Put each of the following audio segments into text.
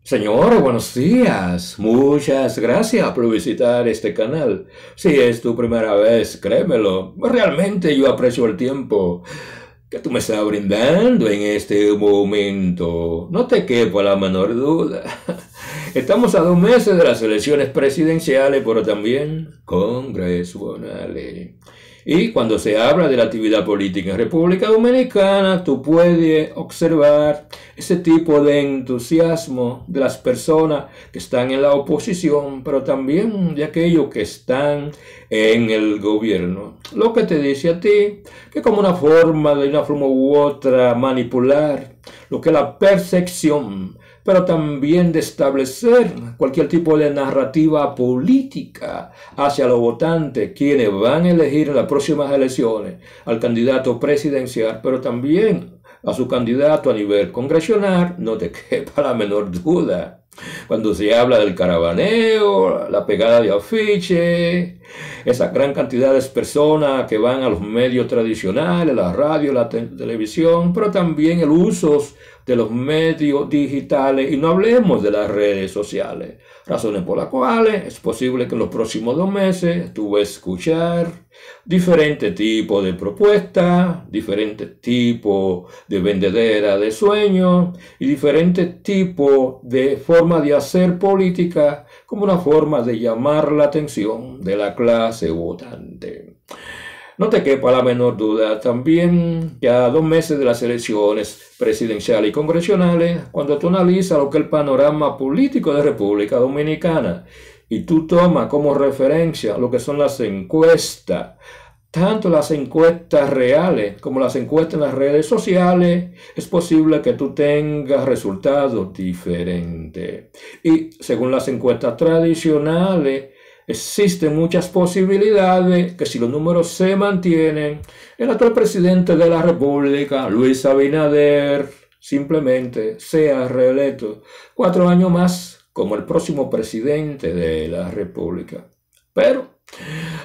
Señor, buenos días. Muchas gracias por visitar este canal. Si es tu primera vez, créemelo, realmente yo aprecio el tiempo que tú me estás brindando en este momento. No te quepa la menor duda. Estamos a 2 meses de las elecciones presidenciales, pero también congresuales. Y cuando se habla de la actividad política en República Dominicana, tú puedes observar ese tipo de entusiasmo de las personas que están en la oposición, pero también de aquellos que están en el gobierno. Lo que te dice a ti que como una forma de una forma u otra manipular lo que es la percepción, pero también de establecer cualquier tipo de narrativa política hacia los votantes, quienes van a elegir en las próximas elecciones al candidato presidencial, pero también a su candidato a nivel congresional, no te quepa la menor duda. Cuando se habla del caravaneo, la pegada de afiches, esa gran cantidad de personas que van a los medios tradicionales, la radio, la televisión, pero también el uso de los medios digitales, y no hablemos de las redes sociales, razones por las cuales es posible que en los próximos 2 meses tú vas a escuchar diferentes tipos de propuestas, diferentes tipos de vendedera de sueños y diferentes tipos de forma de hacer política como una forma de llamar la atención de la clase votante. No te quepa la menor duda también que a 2 meses de las elecciones presidenciales y congresionales, cuando tú analizas lo que es el panorama político de República Dominicana y tú tomas como referencia lo que son las encuestas, tanto las encuestas reales como las encuestas en las redes sociales, es posible que tú tengas resultados diferentes. Y según las encuestas tradicionales, existen muchas posibilidades que si los números se mantienen, el actual presidente de la República, Luis Abinader, simplemente sea reelecto 4 años más como el próximo presidente de la República. Pero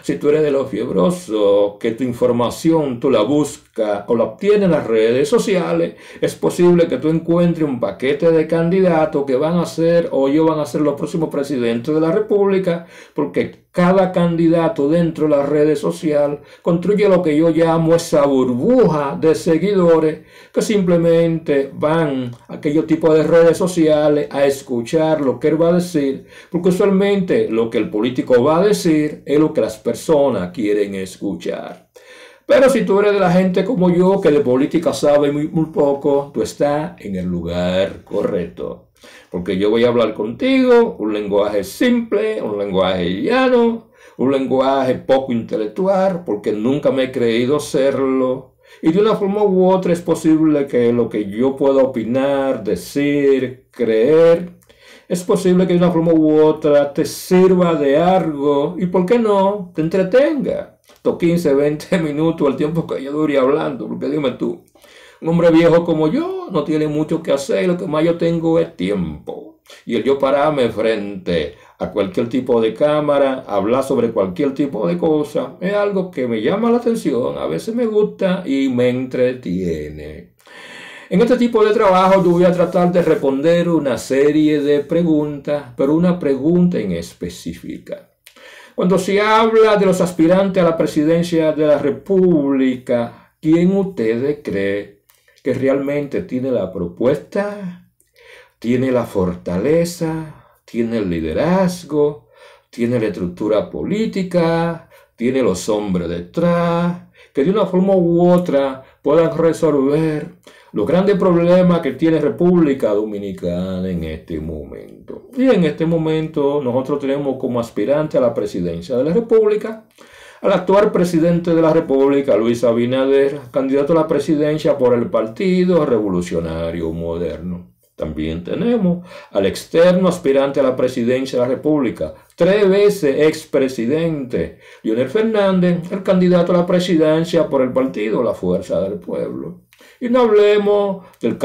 si tú eres de los fiebrosos, que tu información tú la buscas o la obtienes en las redes sociales, es posible que tú encuentres un paquete de candidatos que van a ser o ellos van a ser los próximos presidentes de la República, porque cada candidato dentro de las redes sociales construye lo que yo llamo esa burbuja de seguidores que simplemente van a aquellos tipos de redes sociales a escuchar lo que él va a decir, porque usualmente lo que el político va a decir es lo que las personas quieren escuchar. Pero si tú eres de la gente como yo, que de política sabe muy poco, tú estás en el lugar correcto. Porque yo voy a hablar contigo un lenguaje simple, un lenguaje llano, un lenguaje poco intelectual, porque nunca me he creído serlo. Y de una forma u otra es posible que lo que yo pueda opinar, decir, creer, es posible que de una forma u otra te sirva de algo y, ¿por qué no?, te entretenga. Estos 15, 20 minutos, el tiempo que yo dure hablando, porque dime tú, un hombre viejo como yo no tiene mucho que hacer, lo que más yo tengo es tiempo. Y el yo pararme frente a cualquier tipo de cámara, hablar sobre cualquier tipo de cosa, es algo que me llama la atención, a veces me gusta y me entretiene. En este tipo de trabajo yo voy a tratar de responder una serie de preguntas, pero una pregunta en específica. Cuando se habla de los aspirantes a la presidencia de la República, ¿quién ustedes cree que realmente tiene la propuesta, tiene la fortaleza, tiene el liderazgo, tiene la estructura política, tiene los hombres detrás, que de una forma u otra puedan resolver los grandes problemas que tiene República Dominicana en este momento? Y en este momento nosotros tenemos como aspirante a la presidencia de la República al actual presidente de la República, Luis Abinader, candidato a la presidencia por el Partido Revolucionario Moderno. También tenemos al externo aspirante a la presidencia de la República, 3 veces expresidente, Leonel Fernández, el candidato a la presidencia por el partido La Fuerza del Pueblo. Y no hablemos del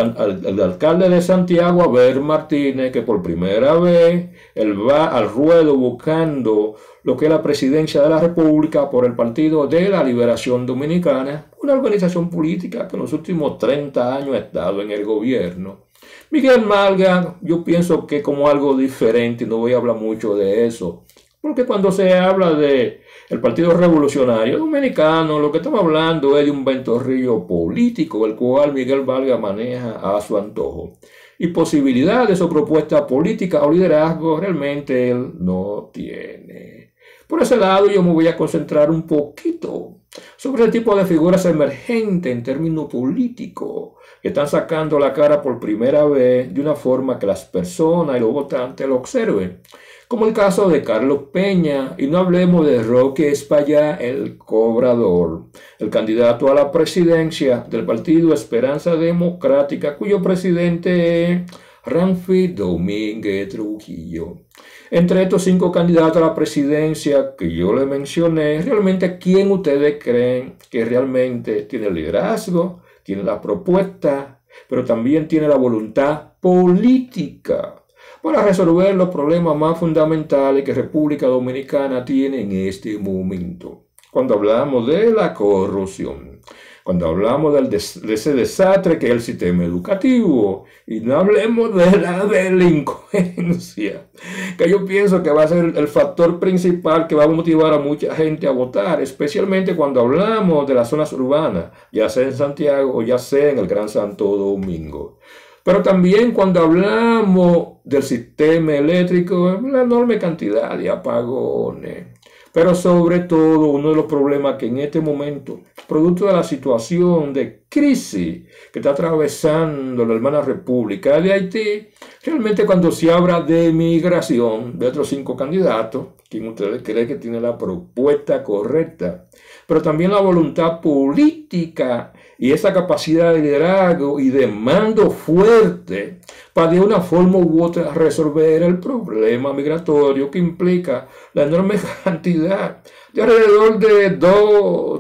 alcalde de Santiago, Abel Martínez, que por primera vez él va al ruedo buscando lo que es la presidencia de la República por el Partido de la Liberación Dominicana, una organización política que en los últimos 30 años ha estado en el gobierno. Miguel Malga, yo pienso que como algo diferente, no voy a hablar mucho de eso, porque cuando se habla de el Partido Revolucionario Dominicano, lo que estamos hablando es de un ventorrillo político, el cual Miguel Valga maneja a su antojo. Y posibilidades o propuestas políticas o liderazgo realmente él no tiene. Por ese lado yo me voy a concentrar un poquito sobre el tipo de figuras emergentes en términos políticos que están sacando la cara por primera vez de una forma que las personas y los votantes lo observen, como el caso de Carlos Peña, y no hablemos de Roque Espaillá, el cobrador, el candidato a la presidencia del partido Esperanza Democrática, cuyo presidente es Ramfi Domínguez Trujillo. Entre estos 5 candidatos a la presidencia que yo le mencioné, realmente ¿quién ustedes creen que realmente tiene el liderazgo, tiene la propuesta, pero también tiene la voluntad política para resolver los problemas más fundamentales que República Dominicana tiene en este momento? Cuando hablamos de la corrupción, cuando hablamos de ese desastre que es el sistema educativo, y no hablemos de la delincuencia, que yo pienso que va a ser el factor principal que va a motivar a mucha gente a votar, especialmente cuando hablamos de las zonas urbanas, ya sea en Santiago o ya sea en el Gran Santo Domingo. Pero también cuando hablamos del sistema eléctrico, una enorme cantidad de apagones. Pero sobre todo, uno de los problemas que en este momento, producto de la situación de crisis que está atravesando la hermana República de Haití, realmente cuando se habla de migración de otros 5 candidatos, ¿quién ustedes creen que tiene la propuesta correcta? Pero también la voluntad política y esa capacidad de liderazgo y de mando fuerte para de una forma u otra resolver el problema migratorio que implica la enorme cantidad de alrededor de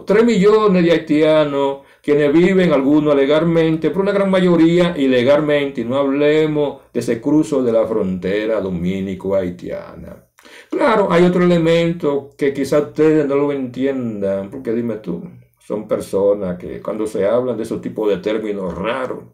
3 millones de haitianos quienes viven, algunos legalmente, pero una gran mayoría ilegalmente, y no hablemos de ese cruzo de la frontera dominico-haitiana. Claro, hay otro elemento que quizás ustedes no lo entiendan, porque dime tú, son personas que cuando se hablan de esos tipos de términos raros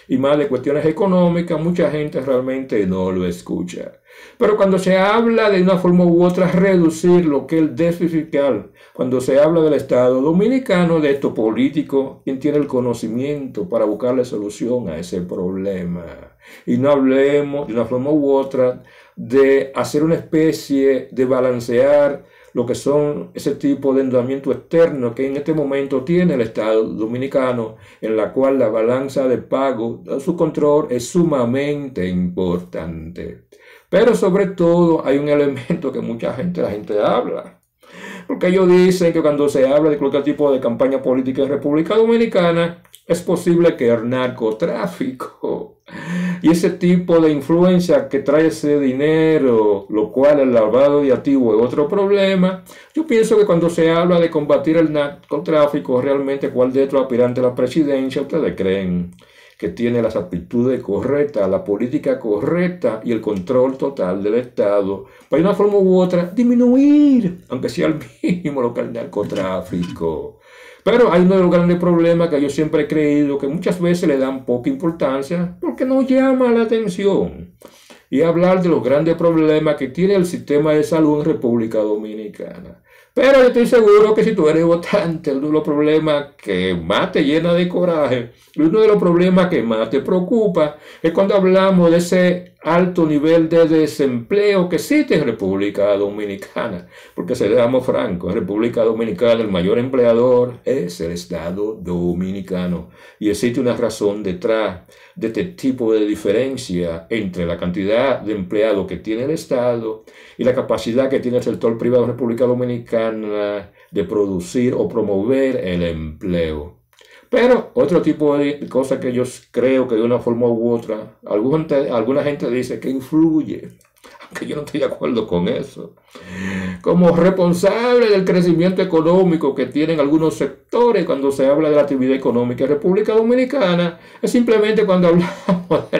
y más de cuestiones económicas, mucha gente realmente no lo escucha. Pero cuando se habla de una forma u otra reducir lo que es el déficit fiscal, cuando se habla del Estado Dominicano, de estos políticos, quien tiene el conocimiento para buscarle solución a ese problema. Y no hablemos de una forma u otra de hacer una especie de balancear lo que son ese tipo de endeudamiento externo que en este momento tiene el Estado Dominicano, en la cual la balanza de pago, su control es sumamente importante. Pero sobre todo hay un elemento que la gente habla. Porque ellos dicen que cuando se habla de cualquier tipo de campaña política en República Dominicana, es posible que el narcotráfico y ese tipo de influencia que trae ese dinero, lo cual el lavado de activos es otro problema. Yo pienso que cuando se habla de combatir el narcotráfico, realmente cuál de estos aspirantes a la presidencia ustedes creen que tiene las aptitudes correctas, la política correcta y el control total del Estado para de una forma u otra disminuir, aunque sea el mínimo, lo que es el narcotráfico. Pero hay uno de los grandes problemas que yo siempre he creído que muchas veces le dan poca importancia porque no llama la atención. Y hablar de los grandes problemas que tiene el sistema de salud en República Dominicana. Pero yo estoy seguro que si tú eres votante, uno de los problemas que más te llena de coraje, uno de los problemas que más te preocupa, es cuando hablamos de ese alto nivel de desempleo que existe en República Dominicana. Porque seamos francos, en República Dominicana el mayor empleador es el Estado Dominicano. Y existe una razón detrás de este tipo de diferencia entre la cantidad de empleados que tiene el Estado y la capacidad que tiene el sector privado de República Dominicana de producir o promover el empleo. Pero otro tipo de cosas que yo creo que de una forma u otra, alguna gente dice que influye, aunque yo no estoy de acuerdo con eso, como responsable del crecimiento económico que tienen algunos sectores cuando se habla de la actividad económica en República Dominicana, es simplemente cuando hablamos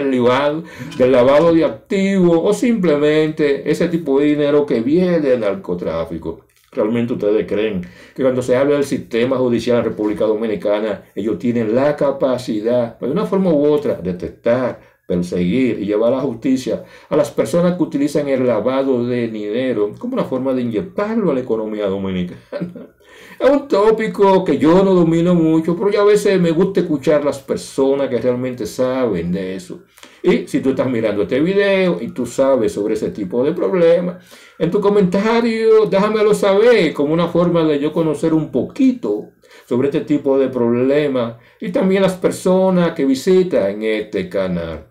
del lavado de activos o simplemente ese tipo de dinero que viene del narcotráfico. ¿Realmente ustedes creen que cuando se habla del sistema judicial en República Dominicana, ellos tienen la capacidad, de una forma u otra, de detectar, perseguir y llevar a la justicia a las personas que utilizan el lavado de dinero como una forma de inyectarlo a la economía dominicana. Es un tópico que yo no domino mucho, pero ya a veces me gusta escuchar a las personas que realmente saben de eso. Y si tú estás mirando este video y tú sabes sobre ese tipo de problemas, en tu comentario déjamelo saber como una forma de yo conocer un poquito sobre este tipo de problemas y también las personas que visitan este canal.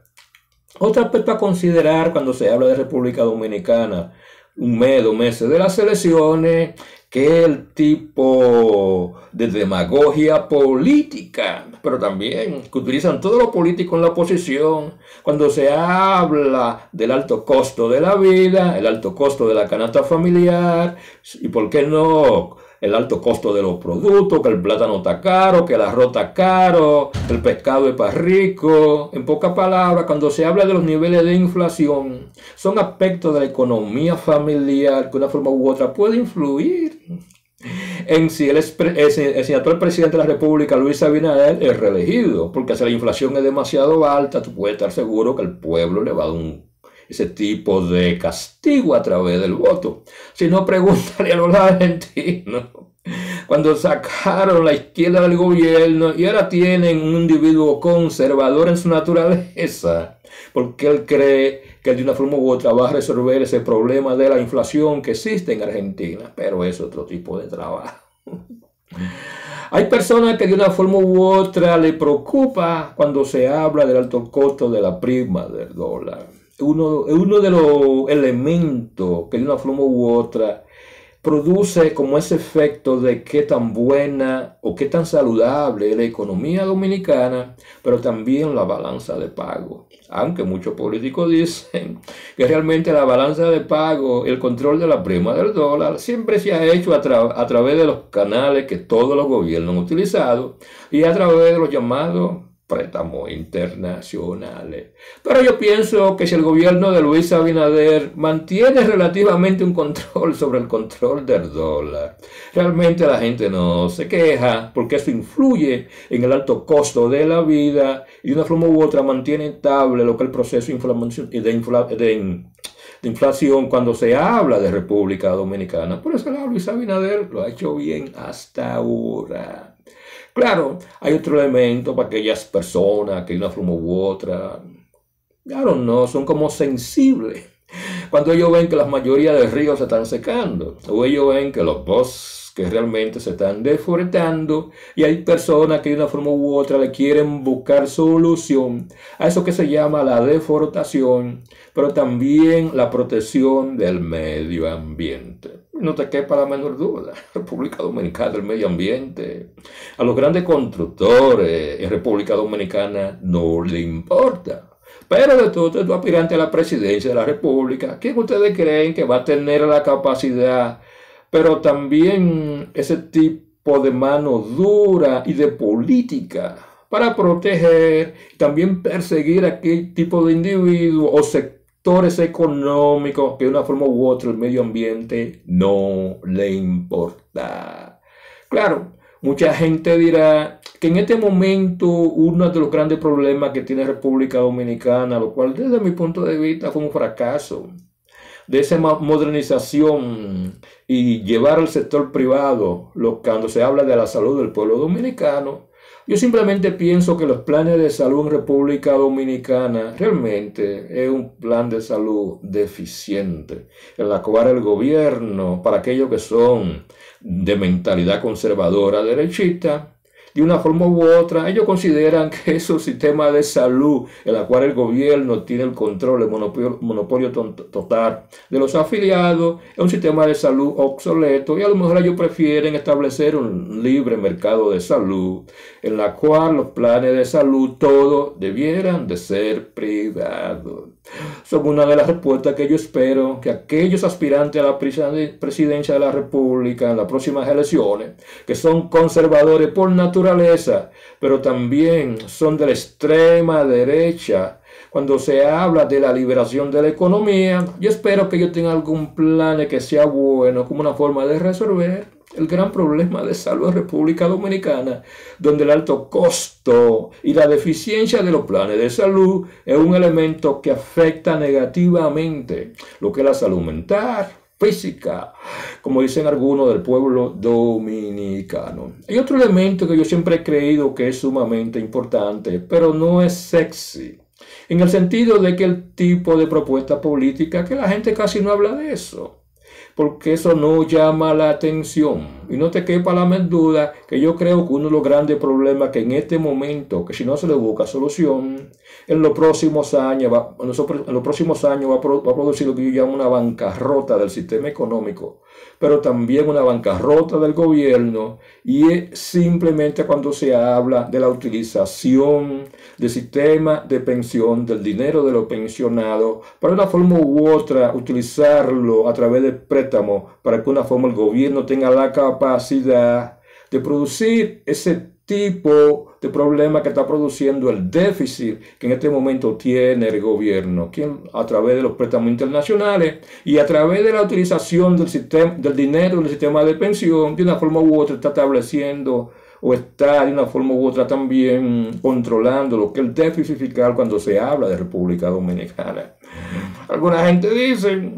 Otro aspecto a considerar cuando se habla de República Dominicana, un mes, 2 meses de las elecciones, que el tipo de demagogia política, pero también que utilizan todos los políticos en la oposición cuando se habla del alto costo de la vida, el alto costo de la canasta familiar y por qué no el alto costo de los productos, que el plátano está caro, que el arroz está caro, que el pescado es para rico. En pocas palabras, cuando se habla de los niveles de inflación, son aspectos de la economía familiar que de una forma u otra puede influir en si el actual presidente de la República, Luis Abinader, es reelegido, porque si la inflación es demasiado alta, tú puedes estar seguro que el pueblo le va a dar ese tipo de castigo a través del voto. Si no, pregúntale a los argentinos cuando sacaron la izquierda del gobierno y ahora tienen un individuo conservador en su naturaleza, porque él cree que de una forma u otra va a resolver ese problema de la inflación que existe en Argentina, pero es otro tipo de trabajo. Hay personas que de una forma u otra le preocupa cuando se habla del alto costo de la prima del dólar. Uno de los elementos que de una forma u otra produce como ese efecto de qué tan buena o qué tan saludable es la economía dominicana, pero también la balanza de pago. Aunque muchos políticos dicen que realmente la balanza de pago, el control de la prima del dólar, siempre se ha hecho a través de los canales que todos los gobiernos han utilizado y a través de los llamados préstamos internacionales. Pero yo pienso que si el gobierno de Luis Abinader mantiene relativamente un control sobre el control del dólar, realmente la gente no se queja porque eso influye en el alto costo de la vida y de una forma u otra mantiene estable lo que es el proceso de inflación cuando se habla de República Dominicana. Por eso Luis Abinader lo ha hecho bien hasta ahora. Claro, hay otro elemento para aquellas personas que de una forma u otra, claro, no, son como sensibles. Cuando ellos ven que la mayoría de ríos se están secando, o ellos ven que los bosques realmente se están deforestando, y hay personas que de una forma u otra le quieren buscar solución a eso que se llama la deforestación, pero también la protección del medio ambiente. No te quepa la menor duda, República Dominicana, el medio ambiente, a los grandes constructores en República Dominicana no le importa. Pero de todo este aspirante a la presidencia de la República, ¿quién ustedes creen que va a tener la capacidad, pero también ese tipo de mano dura y de política para proteger y también perseguir a aquel tipo de individuos o sectores económicos que de una forma u otra el medio ambiente no le importa? Claro, mucha gente dirá que en este momento uno de los grandes problemas que tiene República Dominicana, lo cual desde mi punto de vista fue un fracaso, de esa modernización y llevar al sector privado cuando se habla de la salud del pueblo dominicano. Yo simplemente pienso que los planes de salud en República Dominicana realmente es un plan de salud deficiente, en la cual el gobierno, para aquellos que son de mentalidad conservadora derechista, de una forma u otra, ellos consideran que esos sistemas de salud en la cual el gobierno tiene el control, el monopolio total de los afiliados, es un sistema de salud obsoleto y a lo mejor ellos prefieren establecer un libre mercado de salud en la cual los planes de salud todos debieran de ser privados. Son una de las respuestas que yo espero que aquellos aspirantes a la presidencia de la República en las próximas elecciones, que son conservadores por naturaleza, pero también son de la extrema derecha, Cuando se habla de la liberación de la economía, yo espero que ellos tengan algún plan que sea bueno como una forma de resolver el gran problema de salud en República Dominicana, donde el alto costo y la deficiencia de los planes de salud es un elemento que afecta negativamente lo que es la salud mental, física, como dicen algunos del pueblo dominicano. Hay otro elemento que yo siempre he creído que es sumamente importante, pero no es sexy, en el sentido de que el tipo de propuesta política, que la gente casi no habla de eso, porque eso no llama la atención. Y no te quepa la menor duda que yo creo que uno de los grandes problemas que en este momento, que si no se le busca solución, en los próximos años va a producir lo que yo llamo una bancarrota del sistema económico, pero también una bancarrota del gobierno, y es simplemente cuando se habla de la utilización del sistema de pensión, del dinero de los pensionados, para una forma u otra utilizarlo a través de préstamos, para que de una forma el gobierno tenga la capacidad de producir ese tipo de problema que está produciendo el déficit que en este momento tiene el gobierno, a través de los préstamos internacionales y a través de la utilización del dinero del sistema de pensión, de una forma u otra está estableciendo o está de una forma u otra también controlando lo que es el déficit fiscal cuando se habla de República Dominicana. Alguna gente dice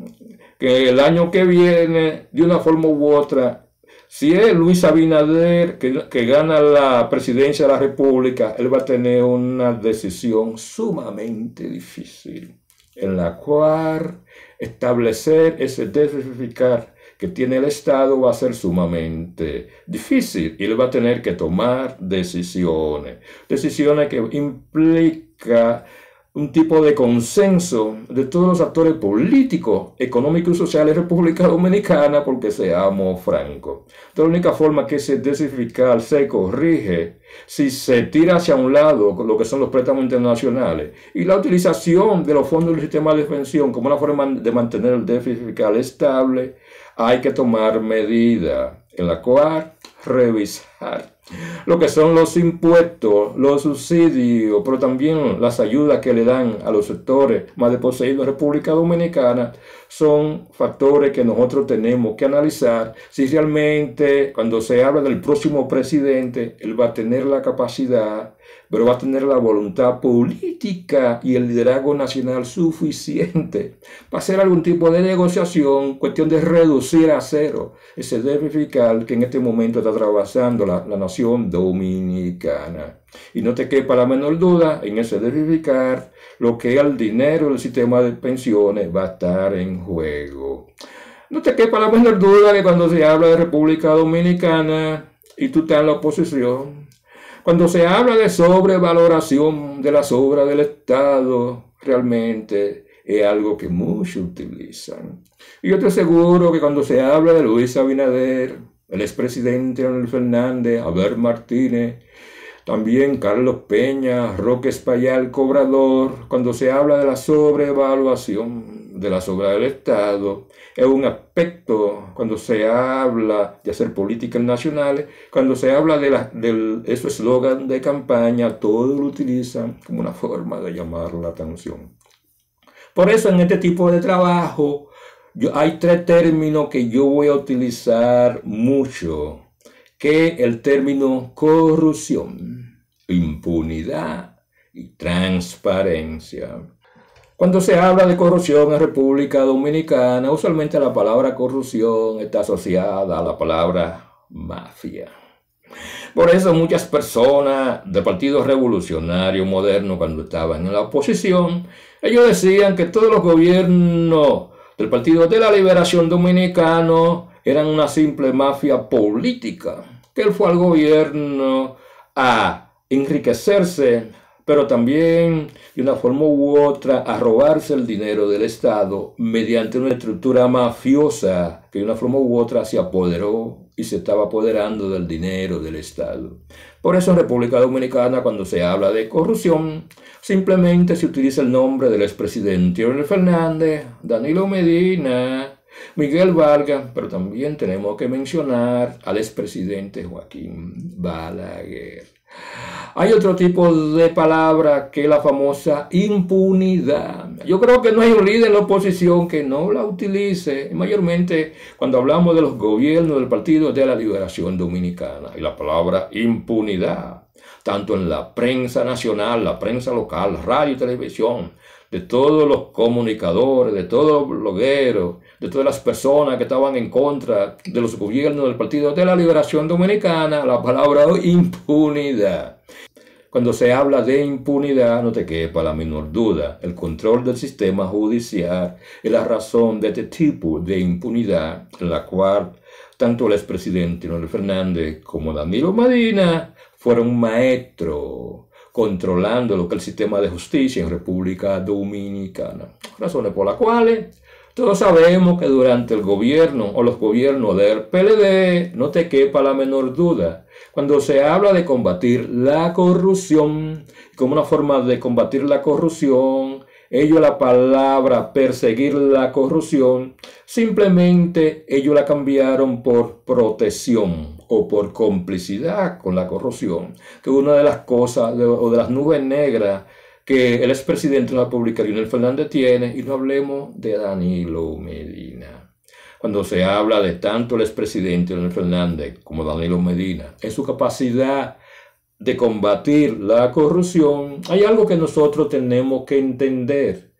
que el año que viene, de una forma u otra, si es Luis Abinader que gana la presidencia de la República, él va a tener una decisión sumamente difícil, en la cual establecer ese déficit fiscal que tiene el Estado va a ser sumamente difícil, y él va a tener que tomar decisiones que implican un tipo de consenso de todos los actores políticos, económicos y sociales de República Dominicana, porque seamos francos, de la única forma que ese déficit fiscal se corrige si se tira hacia un lado con lo que son los préstamos internacionales y la utilización de los fondos del sistema de pensión como una forma de mantener el déficit fiscal estable. Hay que tomar medidas en la cual revisar lo que son los impuestos, los subsidios, pero también las ayudas que le dan a los sectores más desposeídos en República Dominicana. Son factores que nosotros tenemos que analizar si realmente cuando se habla del próximo presidente, él va a tener la capacidad, pero va a tener la voluntad política y el liderazgo nacional suficiente para hacer algún tipo de negociación, cuestión de reducir a cero ese déficit fiscal que en este momento está atravesando la nación dominicana. Y no te quepa la menor duda, en ese déficit fiscal, lo que es el dinero del sistema de pensiones va a estar en juego. No te quepa la menor duda que cuando se habla de República Dominicana y tú estás en la oposición, cuando se habla de sobrevaloración de las obras del Estado, realmente es algo que muchos utilizan. Y yo estoy seguro que cuando se habla de Luis Abinader, el expresidente Leonel Fernández, Abel Martínez, también Carlos Peña, Roque Espaillat, Cobrador, cuando se habla de la sobrevaluación de las obras del Estado, es un aspecto cuando se habla de hacer políticas nacionales, cuando se habla de esos eslogan de campaña, todos lo utilizan como una forma de llamar la atención. Por eso en este tipo de trabajo hay tres términos que yo voy a utilizar mucho, que el término corrupción, impunidad y transparencia. Cuando se habla de corrupción en República Dominicana, usualmente la palabra corrupción está asociada a la palabra mafia. Por eso muchas personas del Partido Revolucionario Moderno, cuando estaban en la oposición, ellos decían que todos los gobiernos del Partido de la Liberación Dominicano eran una simple mafia política, que él fue al gobierno a enriquecerse, pero también de una forma u otra a robarse el dinero del Estado mediante una estructura mafiosa que de una forma u otra se apoderó y se estaba apoderando del dinero del Estado. Por eso en República Dominicana, cuando se habla de corrupción, simplemente se utiliza el nombre del expresidente Leonel Fernández, Danilo Medina, Miguel Vargas, pero también tenemos que mencionar al expresidente Joaquín Balaguer. Hay otro tipo de palabra que es la famosa impunidad. Yo creo que no hay un líder en la oposición que no la utilice, mayormente cuando hablamos de los gobiernos del Partido de la Liberación Dominicana. Y la palabra impunidad, tanto en la prensa nacional, la prensa local, radio y televisión, de todos los comunicadores, de todos los blogueros, de todas las personas que estaban en contra de los gobiernos del Partido de la Liberación Dominicana, la palabra impunidad. Cuando se habla de impunidad, no te quepa la menor duda, el control del sistema judicial es la razón de este tipo de impunidad, en la cual tanto el expresidente Leonel Fernández como Danilo Medina fueron maestros controlando lo que es el sistema de justicia en República Dominicana. Razones por las cuales todos sabemos que durante el gobierno o los gobiernos del PLD, no te quepa la menor duda, cuando se habla de combatir la corrupción, como una forma de combatir la corrupción, ellos la palabra perseguir la corrupción, simplemente ellos la cambiaron por protección o por complicidad con la corrupción, que una de las cosas o de las nubes negras que el expresidente de la República, Leonel Fernández, tiene, y no hablemos de Danilo Medina. Cuando se habla de tanto el expresidente Leonel Fernández como Danilo Medina, en su capacidad de combatir la corrupción, hay algo que nosotros tenemos que entender.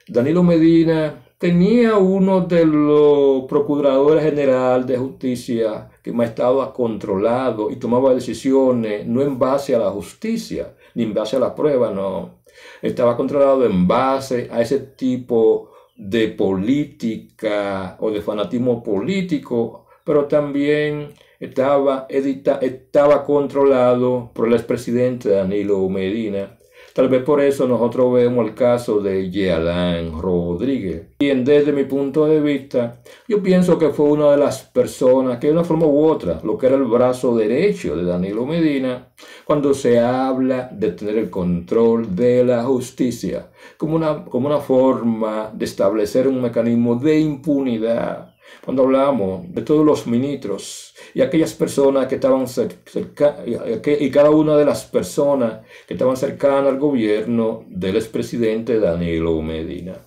Danilo Medina tenía uno de los procuradores generales de justicia que más estaba controlado y tomaba decisiones no en base a la justicia, ni en base a la prueba, no. Estaba controlado en base a ese tipo de política o de fanatismo político, pero también estaba controlado por el expresidente Danilo Medina. Tal vez por eso nosotros vemos el caso de Yealán Rodríguez. Y desde mi punto de vista, yo pienso que fue una de las personas que de una forma u otra, lo que era el brazo derecho de Danilo Medina, cuando se habla de tener el control de la justicia, como una forma de establecer un mecanismo de impunidad. Cuando hablamos de todos los ministros y aquellas personas que estaban cerca, y cada una de las personas que estaban cercanas al gobierno del expresidente Danilo Medina.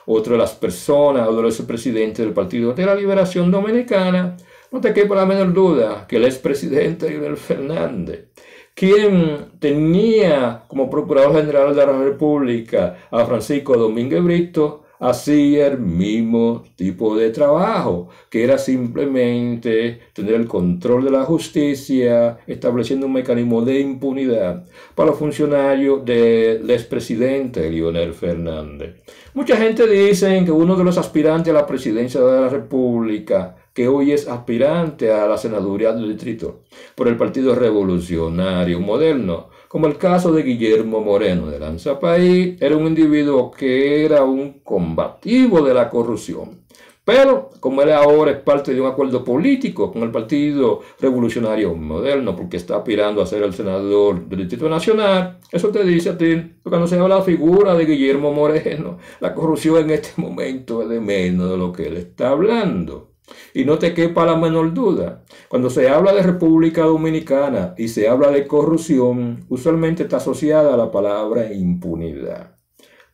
Otra de las personas o de los expresidentes del Partido de la Liberación Dominicana, no te quepa la menor duda que el expresidente Leonel Fernández, quien tenía como Procurador General de la República a Francisco Domínguez Brito, hacía el mismo tipo de trabajo, que era simplemente tener el control de la justicia, estableciendo un mecanismo de impunidad para los funcionarios del expresidente Leonel Fernández. Mucha gente dice que uno de los aspirantes a la presidencia de la República, que hoy es aspirante a la senaduría del distrito por el Partido Revolucionario Moderno, como el caso de Guillermo Moreno de Lanza País, era un individuo que era un combativo de la corrupción. Pero, como él ahora es parte de un acuerdo político con el Partido Revolucionario Moderno, porque está aspirando a ser el senador del Distrito Nacional, eso te dice a ti, cuando se habla de la figura de Guillermo Moreno, la corrupción en este momento es de menos de lo que él está hablando. Y no te quepa la menor duda, cuando se habla de República Dominicana y se habla de corrupción, usualmente está asociada a la palabra impunidad.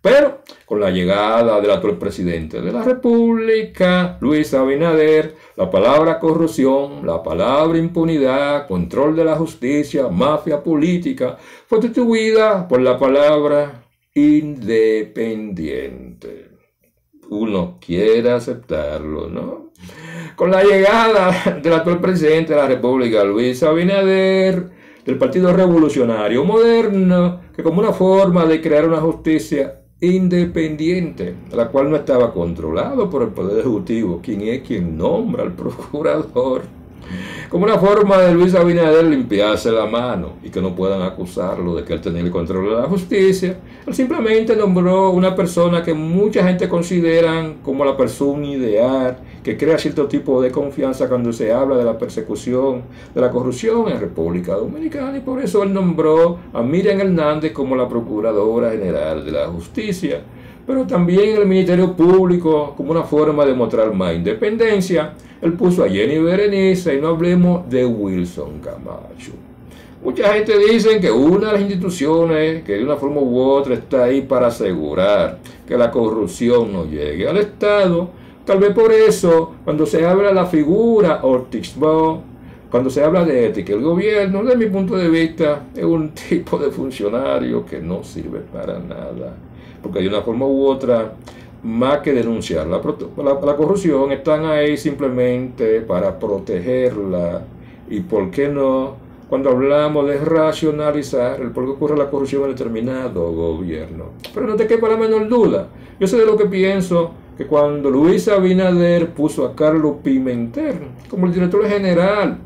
Pero con la llegada del actual presidente de la República, Luis Abinader, la palabra corrupción, la palabra impunidad, control de la justicia, mafia política, fue sustituida por la palabra independiente. Uno quiere aceptarlo, ¿no? Con la llegada del actual presidente de la República, Luis Abinader, del Partido Revolucionario Moderno, que como una forma de crear una justicia independiente, la cual no estaba controlado por el Poder Ejecutivo, quien nombra al procurador, como una forma de Luis Abinader limpiarse la mano y que no puedan acusarlo de que él tenía el control de la justicia. Él simplemente nombró una persona que mucha gente considera como la persona ideal, que crea cierto tipo de confianza cuando se habla de la persecución de la corrupción en República Dominicana, y por eso él nombró a Miriam Hernández como la Procuradora General de la Justicia. Pero también el Ministerio Público, como una forma de mostrar más independencia, él puso a Jenny Berenice, y no hablemos de Wilson Camacho. Mucha gente dice que una de las instituciones que de una forma u otra está ahí para asegurar que la corrupción no llegue al Estado. Tal vez por eso, cuando se habla de la figura Ortiz-Boe, cuando se habla de ética, el gobierno, desde mi punto de vista, es un tipo de funcionario que no sirve para nada. Porque de una forma u otra, más que denunciar la corrupción, están ahí simplemente para protegerla. Y por qué no, cuando hablamos de racionalizar el por qué ocurre la corrupción en determinado gobierno. Pero no te quepa la menor duda. Yo sé de lo que pienso, que cuando Luis Abinader puso a Carlos Pimentel como el director general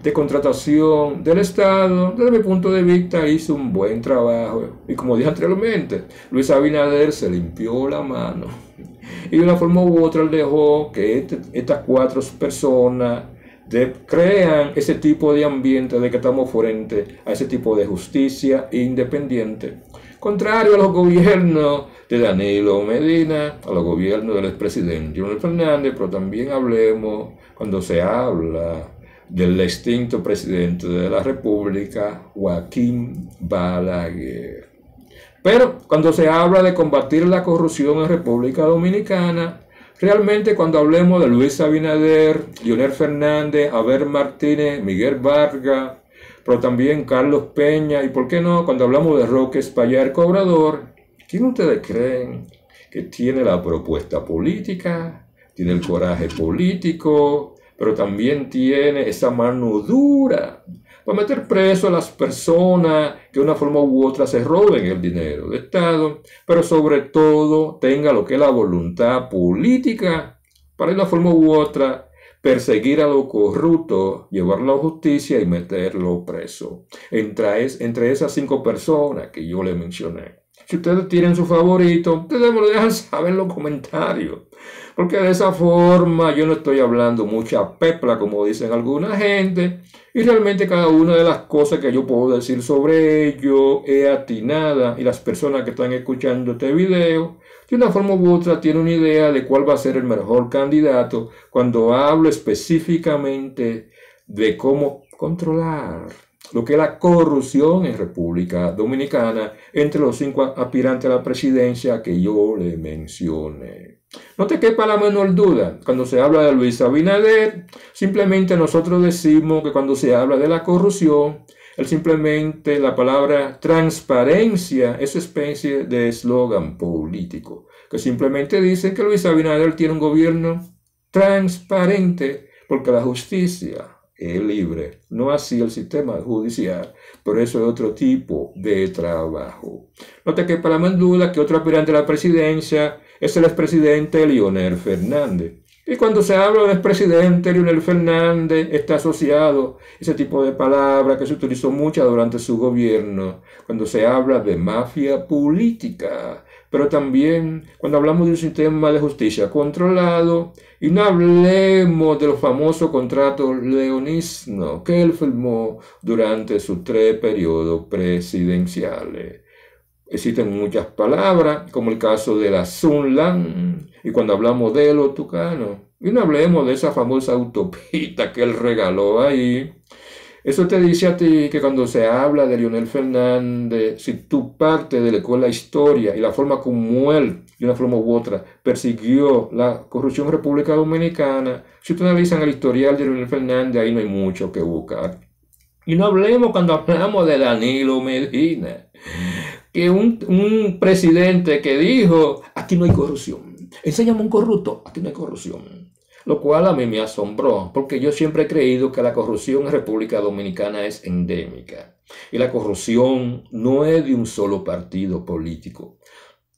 de contratación del Estado, desde mi punto de vista hizo un buen trabajo. Y como dije anteriormente, Luis Abinader se limpió la mano. Y de una forma u otra él dejó que estas cuatro personas crean ese tipo de ambiente de que estamos frente a ese tipo de justicia independiente. Contrario a los gobiernos de Danilo Medina, a los gobiernos del expresidente Leonel Fernández, pero también hablemos cuando se habla del extinto presidente de la República, Joaquín Balaguer. Pero cuando se habla de combatir la corrupción en República Dominicana, realmente cuando hablemos de Luis Abinader, Leonel Fernández, Abel Martínez, Miguel Vargas, pero también Carlos Peña, y por qué no, cuando hablamos de Roque Espaillat Cobrador, ¿quién ustedes creen que tiene la propuesta política, tiene el coraje político, pero también tiene esa mano dura para meter preso a las personas que de una forma u otra se roben el dinero del Estado, pero sobre todo tenga lo que es la voluntad política para de una forma u otra perseguir a los corruptos, llevarlo a justicia y meterlo preso? Entre esas 5 personas que yo le mencioné. Si ustedes tienen su favorito, ustedes me lo dejan saber en los comentarios. Porque de esa forma yo no estoy hablando mucha pepla, como dicen alguna gente. Y realmente cada una de las cosas que yo puedo decir sobre ello es atinada. Y las personas que están escuchando este video, de una forma u otra, tienen una idea de cuál va a ser el mejor candidato cuando hablo específicamente de cómo controlar lo que es la corrupción en República Dominicana entre los 5 aspirantes a la presidencia que yo le mencioné. No te quepa la menor duda, cuando se habla de Luis Abinader, simplemente nosotros decimos que cuando se habla de la corrupción, simplemente la palabra transparencia es una especie de eslogan político, que simplemente dice que Luis Abinader tiene un gobierno transparente porque la justicia es libre, no así el sistema judicial, pero eso es otro tipo de trabajo. No te quepa la menor duda que otro aspirante a la presidencia es el expresidente Leonel Fernández. Y cuando se habla del expresidente Leonel Fernández, está asociado ese tipo de palabra que se utilizó mucho durante su gobierno, cuando se habla de mafia política, pero también cuando hablamos de un sistema de justicia controlado, y no hablemos de los famosos contratos leonistas que él firmó durante sus 3 periodos presidenciales. Existen muchas palabras, como el caso de la Sunland, y cuando hablamos de los tucanos, y no hablemos de esa famosa autopista que él regaló ahí. Eso te dice a ti que cuando se habla de Leonel Fernández, si tú partes de la historia y la forma como él, de una forma u otra, persiguió la corrupción en República Dominicana, si tú analizas el historial de Leonel Fernández, ahí no hay mucho que buscar. Y no hablemos cuando hablamos de Danilo Medina, que un presidente que dijo, aquí no hay corrupción, enséñame un corrupto, aquí no hay corrupción. Lo cual a mí me asombró, porque yo siempre he creído que la corrupción en República Dominicana es endémica. Y la corrupción no es de un solo partido político.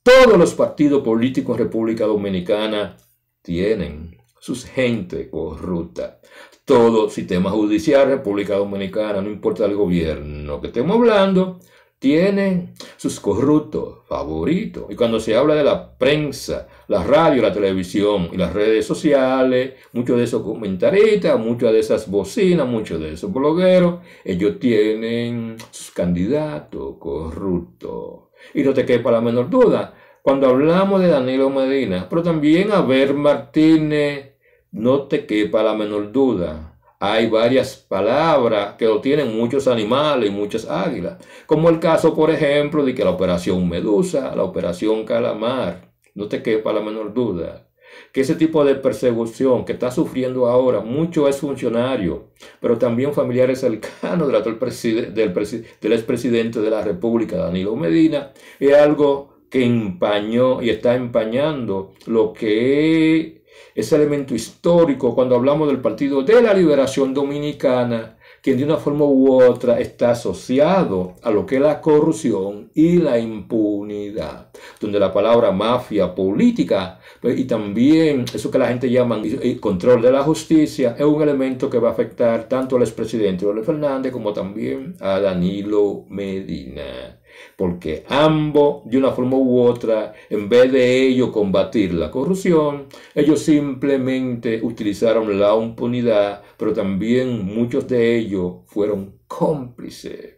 Todos los partidos políticos en República Dominicana tienen sus gente corrupta. Todo sistema judicial en República Dominicana, no importa el gobierno que estemos hablando, tienen sus corruptos favoritos. Y cuando se habla de la prensa, la radio, la televisión y las redes sociales, muchos de esos comentaristas, muchas de esas bocinas, muchos de esos blogueros, ellos tienen sus candidatos corruptos. Y no te quepa la menor duda, cuando hablamos de Danilo Medina, pero también Abel Martínez, no te quepa la menor duda, hay varias palabras que lo tienen muchos animales y muchas águilas, como el caso, por ejemplo, de que la operación Medusa, la operación Calamar, no te quepa la menor duda, que ese tipo de persecución que está sufriendo ahora mucho es funcionario, pero también familiares cercanos del expresidente de la República, Danilo Medina, es algo que empañó y está empañando lo que es ese elemento histórico cuando hablamos del Partido de la Liberación Dominicana, que de una forma u otra está asociado a lo que es la corrupción y la impunidad, donde la palabra mafia política pues, y también eso que la gente llama el control de la justicia es un elemento que va a afectar tanto al expresidente Leonel Fernández como también a Danilo Medina, porque ambos, de una forma u otra, en vez de ellos combatir la corrupción, ellos simplemente utilizaron la impunidad, pero también muchos de ellos fueron cómplices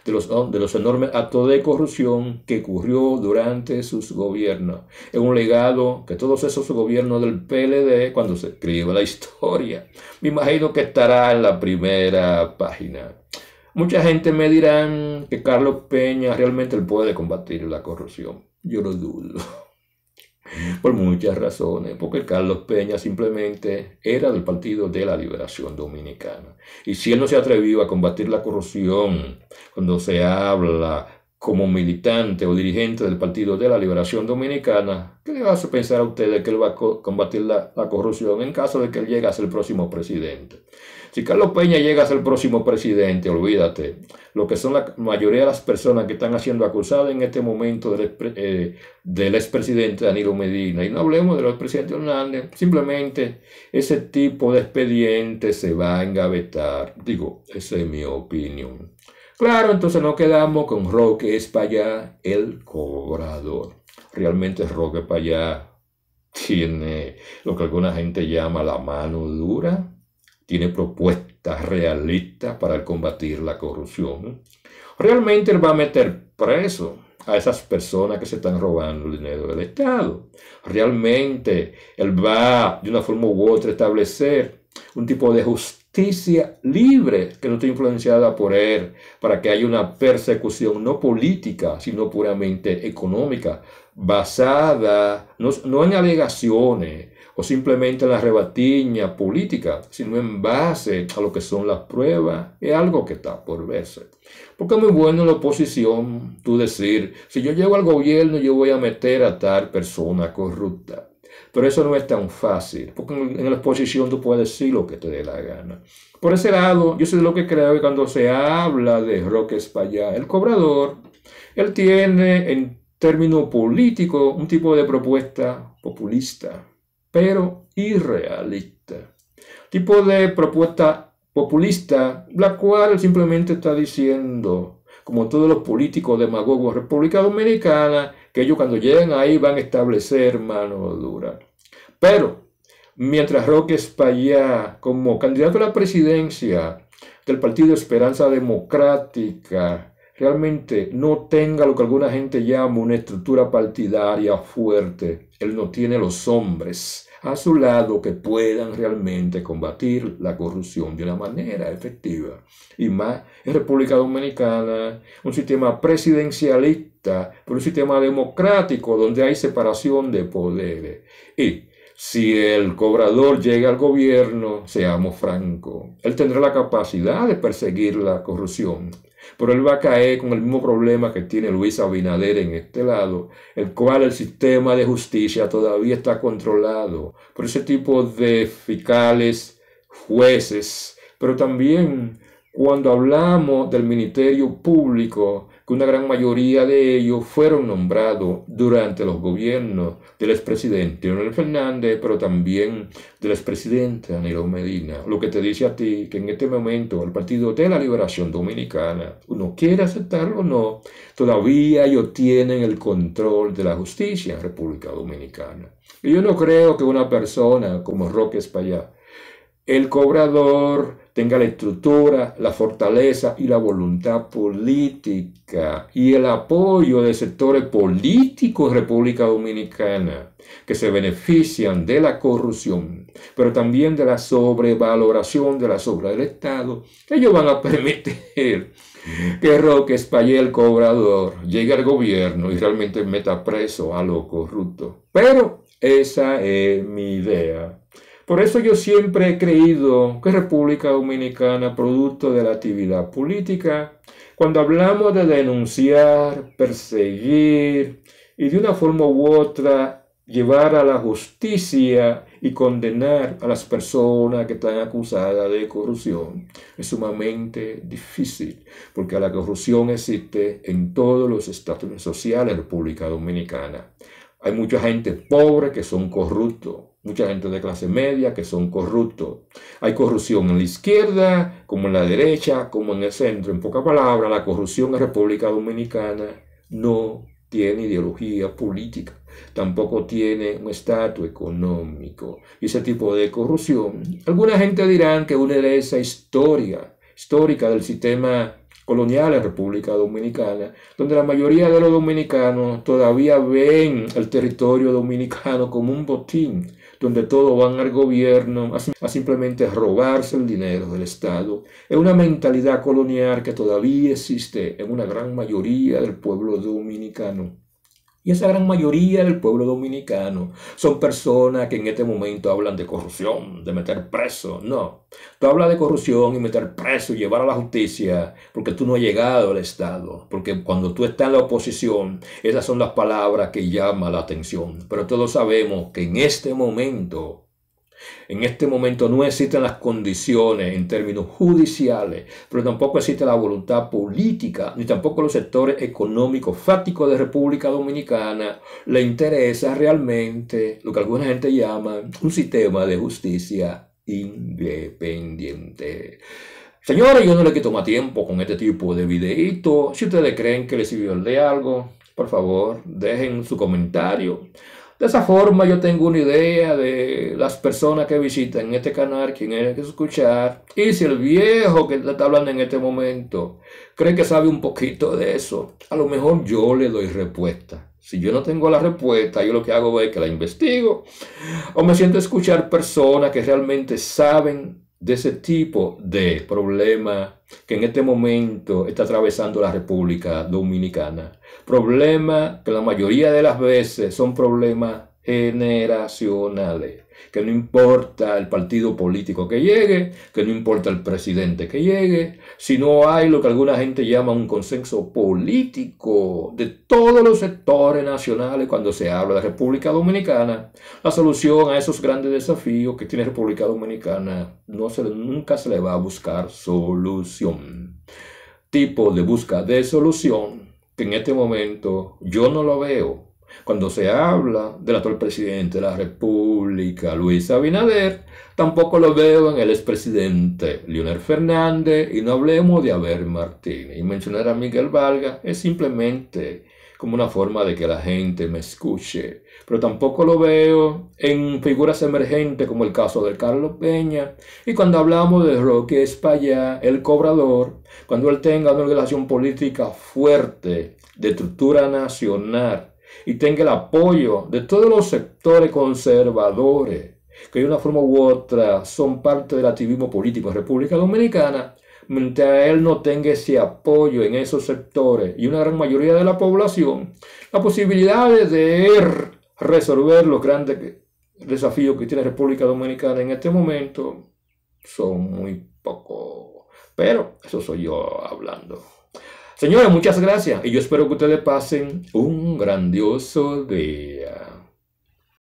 de los enormes actos de corrupción que ocurrió durante sus gobiernos. Es un legado que todos esos gobiernos del PLD, cuando se escribe la historia, me imagino que estará en la primera página. Mucha gente me dirán que Carlos Peña realmente puede combatir la corrupción. Yo lo dudo. Por muchas razones, porque Carlos Peña simplemente era del Partido de la Liberación Dominicana. Y si él no se atrevió a combatir la corrupción cuando se habla como militante o dirigente del Partido de la Liberación Dominicana, ¿qué le va a hacer pensar a ustedes que él va a combatir la corrupción en caso de que él llegue a ser el próximo presidente? Si Carlos Peña llega a ser el próximo presidente, olvídate, lo que son la mayoría de las personas que están siendo acusadas en este momento del expresidente Danilo Medina, y no hablemos del expresidente Hernández, simplemente ese tipo de expedientes se va a engavetar. Digo, esa es mi opinión. Claro, entonces nos quedamos con Roque Espaillá, el cobrador. Realmente Roque Espaillá tiene lo que alguna gente llama la mano dura. Tiene propuestas realistas para combatir la corrupción. Realmente él va a meter preso a esas personas que se están robando el dinero del Estado. Realmente él va de una forma u otra a establecer un tipo de justicia libre que no esté influenciada por él, para que haya una persecución no política, sino puramente económica, basada no en alegaciones, o simplemente en la rebatiña política, sino en base a lo que son las pruebas, es algo que está por verse. Porque es muy bueno en la oposición tú decir, si yo llego al gobierno yo voy a meter a tal persona corrupta. Pero eso no es tan fácil, porque en la oposición tú puedes decir lo que te dé la gana. Por ese lado, yo soy de lo que creo que cuando se habla de Roque Espaillá, el cobrador, él tiene en términos políticos un tipo de propuesta populista, pero irrealista. Tipo de propuesta populista, la cual simplemente está diciendo, como todos los políticos demagogos de República Dominicana, que ellos cuando lleguen ahí van a establecer mano dura. Pero, mientras Roque Espaillá, como candidato a la presidencia del Partido Esperanza Democrática, realmente no tenga lo que alguna gente llama una estructura partidaria fuerte, él no tiene los hombres a su lado que puedan realmente combatir la corrupción de una manera efectiva. Y más en República Dominicana, un sistema presidencialista, pero un sistema democrático donde hay separación de poderes. Y si el cobrador llega al gobierno, seamos francos, él tendrá la capacidad de perseguir la corrupción, pero él va a caer con el mismo problema que tiene Luis Abinader en este lado, el cual el sistema de justicia todavía está controlado por ese tipo de fiscales, jueces, pero también cuando hablamos del Ministerio Público, que una gran mayoría de ellos fueron nombrados durante los gobiernos del expresidente Leonel Fernández, pero también del expresidente Danilo Medina. Lo que te dice a ti que en este momento el Partido de la Liberación Dominicana, uno quiere aceptarlo o no, todavía ellos tienen el control de la justicia en República Dominicana. Y yo no creo que una persona como Roque Espaillá el cobrador tenga la estructura, la fortaleza y la voluntad política y el apoyo de sectores políticos en República Dominicana que se benefician de la corrupción, pero también de la sobrevaloración de las obras del Estado, ellos van a permitir que Roque Espaillé, el cobrador, llegue al gobierno y realmente meta preso a los corruptos. Pero esa es mi idea. Por eso yo siempre he creído que República Dominicana, producto de la actividad política, cuando hablamos de denunciar, perseguir y de una forma u otra llevar a la justicia y condenar a las personas que están acusadas de corrupción, es sumamente difícil, porque la corrupción existe en todos los estratos sociales de República Dominicana. Hay mucha gente pobre que son corruptos, mucha gente de clase media que son corruptos. Hay corrupción en la izquierda, como en la derecha, como en el centro. En pocas palabras, la corrupción en República Dominicana no tiene ideología política, tampoco tiene un estatus económico. Y ese tipo de corrupción, alguna gente dirán que una de esa histórica del sistema colonial en República Dominicana, donde la mayoría de los dominicanos todavía ven el territorio dominicano como un botín, donde todos van al gobierno a simplemente robarse el dinero del Estado. Es una mentalidad colonial que todavía existe en una gran mayoría del pueblo dominicano. Y esa gran mayoría del pueblo dominicano son personas que en este momento hablan de corrupción, de meter preso. No, tú hablas de corrupción y meter preso y llevar a la justicia porque tú no has llegado al Estado. Porque cuando tú estás en la oposición, esas son las palabras que llaman la atención. Pero todos sabemos que en este momento no existen las condiciones en términos judiciales, pero tampoco existe la voluntad política, ni tampoco los sectores económicos fácticos de República Dominicana le interesa realmente lo que alguna gente llama un sistema de justicia independiente. Señores, yo no le quito más tiempo con este tipo de videíto. Si ustedes creen que les sirvió de algo, por favor, dejen su comentario. De esa forma yo tengo una idea de las personas que visitan este canal, quién hay que escuchar. Y si el viejo que está hablando en este momento cree que sabe un poquito de eso, a lo mejor yo le doy respuesta. Si yo no tengo la respuesta, yo lo que hago es que la investigo o me siento a escuchar personas que realmente saben de ese tipo de problema que en este momento está atravesando la República Dominicana. Problemas que la mayoría de las veces son problemas generacionales, que no importa el partido político que llegue, que no importa el presidente que llegue, si no hay lo que alguna gente llama un consenso político de todos los sectores nacionales cuando se habla de República Dominicana, la solución a esos grandes desafíos que tiene República Dominicana nunca se le va a buscar solución. Tipo de búsqueda de solución que en este momento yo no lo veo. Cuando se habla del actual presidente de la República, Luis Abinader, tampoco lo veo en el expresidente Leonel Fernández, y no hablemos de Abel Martínez. Y mencionar a Miguel Vargas es simplemente como una forma de que la gente me escuche. Pero tampoco lo veo en figuras emergentes como el caso de Carlos Peña. Y cuando hablamos de Roque Espaillé, el cobrador, cuando él tenga una organización política fuerte, de estructura nacional, y tenga el apoyo de todos los sectores conservadores, que de una forma u otra son parte del activismo político en República Dominicana, mientras él no tenga ese apoyo en esos sectores y una gran mayoría de la población, las posibilidades de resolver los grandes desafíos que tiene República Dominicana en este momento son muy pocos. Pero eso soy yo hablando. Señores, muchas gracias y yo espero que ustedes pasen un grandioso día.